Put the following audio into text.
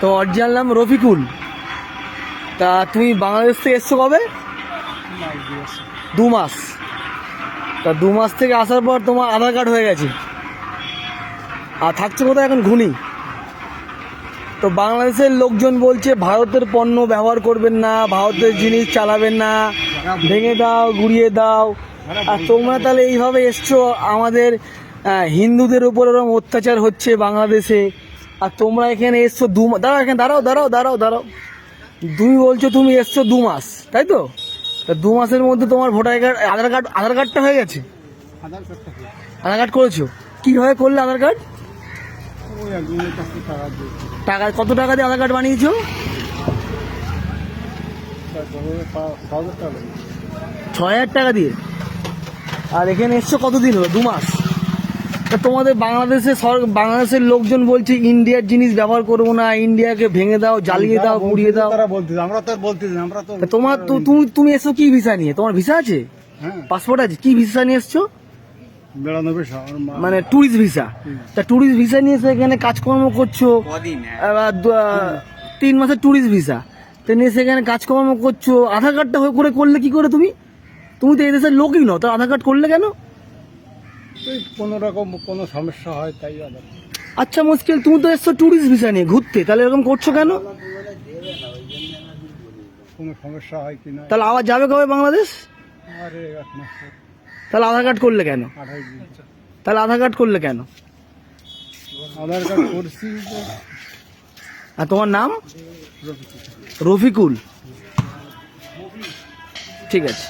তো অরিজিনাল নাম রফিকুল। তা তুমি বাংলাদেশ থেকে এসছো কবে? 2 মাস। তা 2 মাস থেকে আসার পর তোমার আধার কার্ড হয়ে গেছে, আর থাকছে কোথায় এখন? ঘুনি। তো বাংলাদেশের লোকজন বলছে ভারতের পণ্য ব্যবহার করবেন না, ভারতের জিনিস চালাবেন না, ভেঙে দাও, গুড়িয়ে দাও। আর তোমরা তাহলে এইভাবে এসছো, আমাদের হিন্দুদের উপর ওরকম অত্যাচার হচ্ছে বাংলাদেশে, আর তোমরা এখানে এসছো দাঁড়াও, এখানে দাঁড়াও। তুমি বলছো তুমি এসছো 2 মাস, তাই তো? তা 2 মাসের মধ্যে তোমার ভোটার কার্ড, আধার কার্ডটা হয়ে গেছে? আধার কার্ড করেছো? কীভাবে করলে আধার কার্ড? টাকা কত টাকা দিয়ে আধার কার্ড বানিয়েছো? 6,000 টাকা দিয়ে। আর এখানে এসছো কতদিন হলো? 2 মাস। তা তোমাদের বাংলাদেশের লোকজন বলছে ইন্ডিয়ার জিনিস ব্যবহার করবো না, ইন্ডিয়াকে ভেঙে দাও, জ্বালিয়ে দাও, পুড়িয়ে দাও। তোমার তো তুমি এসছো কি ভিসা নিয়ে? তোমার ভিসা আছে? পাসপোর্ট আছে? কি ভিসা নিয়ে এসছো? মানে ট্যুরিস্ট ভিসা। তা ট্যুরিস্ট ভিসা নিয়ে সেখানে কাজকর্ম করছো, 3 মাসের ট্যুরিস্ট ভিসা তো নিয়ে সেখানে কাজকর্ম করছো, আধার কার্ডটা করলে কি করে? তুমি তো এই দেশের লোকই নও, তার আধার কার্ড করলে কেন? কোনো রকম কোনো সমস্যা হয় তাই। আচ্ছা মুশকিল, তুমি তো এসছো ট্যুরিস্ট ভিসা নিয়ে ঘুরতে, তাহলে এরকম করছো কেন? কোনো সমস্যা হয় কিনা। তাহলে আবার যাবে কবে বাংলাদেশ? আরে 1 মাস। তাহলে আধার কার্ড করলে কেন? 28 দিন। তাহলে আধার কার্ড করলে কেন? আধার কার্ড করছি। আর তোমার নাম? রফিকুল। ঠিক আছে।